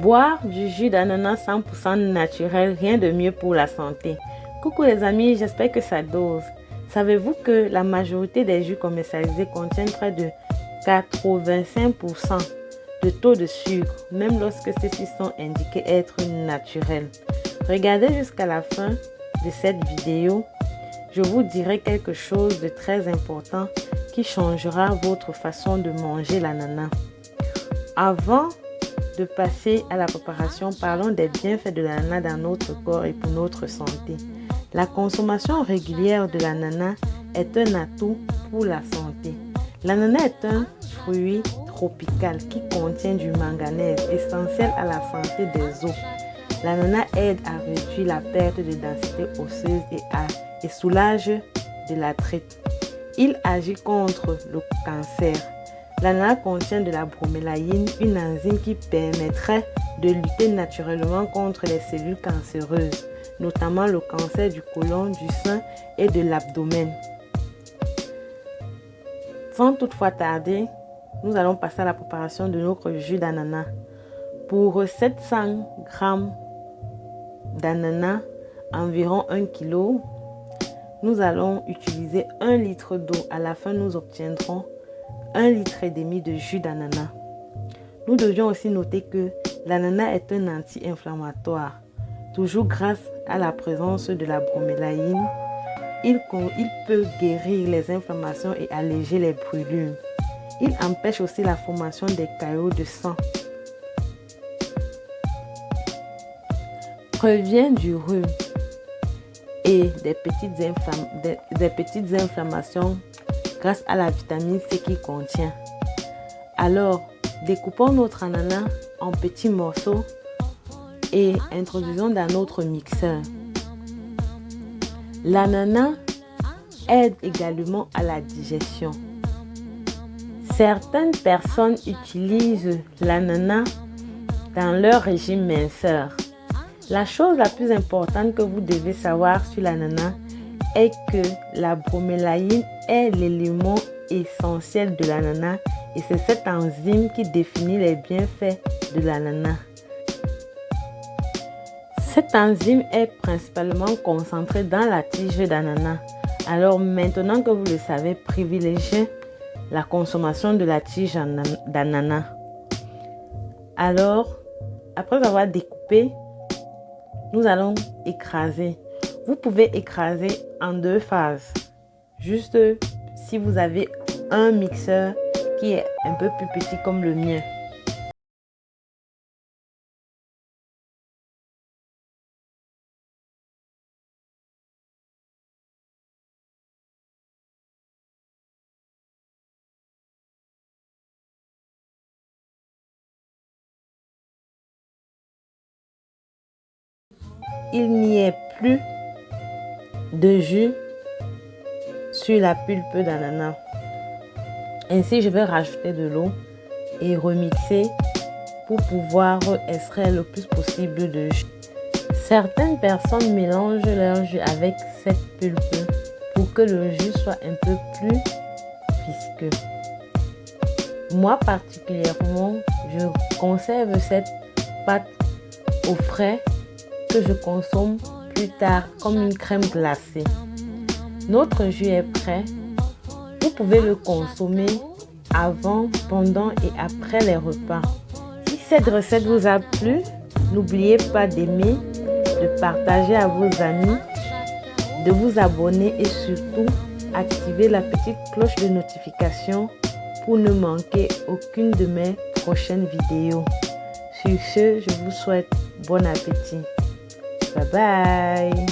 Boire du jus d'ananas 100% naturel, rien de mieux pour la santé. Coucou les amis, j'espère que ça dose. Savez-vous que la majorité des jus commercialisés contiennent près de 85% de taux de sucre, même lorsque ceux-ci sont indiqués être naturels? Regardez jusqu'à la fin de cette vidéo, je vous dirai quelque chose de très important qui changera votre façon de manger l'ananas. Avant de passer à la préparation, parlons des bienfaits de l'ananas dans notre corps et pour notre santé. La consommation régulière de l'ananas est un atout pour la santé. L'ananas est un fruit tropical qui contient du manganèse, essentiel à la santé des os. L'ananas aide à réduire la perte de densité osseuse et soulage de l'arthrite. Il agit contre le cancer. L'ananas contient de la bromélaïne, une enzyme qui permettrait de lutter naturellement contre les cellules cancéreuses, notamment le cancer du côlon, du sein et de l'abdomen. Sans toutefois tarder, nous allons passer à la préparation de notre jus d'ananas. Pour 700 g d'ananas, environ 1 kg, nous allons utiliser 1 litre d'eau. À la fin, nous obtiendrons 1,5 litre de jus d'ananas. Nous devions aussi noter que l'ananas est un anti-inflammatoire. Toujours grâce à la présence de la bromélaïne, il peut guérir les inflammations et alléger les brûlures. Il empêche aussi la formation des caillots de sang. Prévient du rhume et des petites inflammations grâce à la vitamine C qu'il contient. Alors, découpons notre ananas en petits morceaux et introduisons dans notre mixeur. L'ananas aide également à la digestion. Certaines personnes utilisent l'ananas dans leur régime minceur. La chose la plus importante que vous devez savoir sur l'ananas est que la bromélaïne est l'élément essentiel de l'ananas et c'est cette enzyme qui définit les bienfaits de l'ananas. Cette enzyme est principalement concentrée dans la tige d'ananas. Alors maintenant que vous le savez, privilégiez la consommation de la tige d'ananas. Alors, après avoir découpé, nous allons écraser. Vous pouvez écraser en 2 phases. Juste si vous avez un mixeur qui est un peu plus petit comme le mien. Il n'y ait plus de jus sur la pulpe d'ananas. Ainsi, je vais rajouter de l'eau et remixer pour pouvoir extraire le plus possible de jus. Certaines personnes mélangent leur jus avec cette pulpe pour que le jus soit un peu plus visqueux. Moi particulièrement, je conserve cette pâte au frais que je consomme plus tard comme une crème glacée. Notre jus est prêt. Vous pouvez le consommer avant, pendant et après les repas. Si cette recette vous a plu, n'oubliez pas d'aimer, de partager à vos amis, de vous abonner et surtout activer la petite cloche de notification pour ne manquer aucune de mes prochaines vidéos. Sur ce, je vous souhaite bon appétit. Bye bye.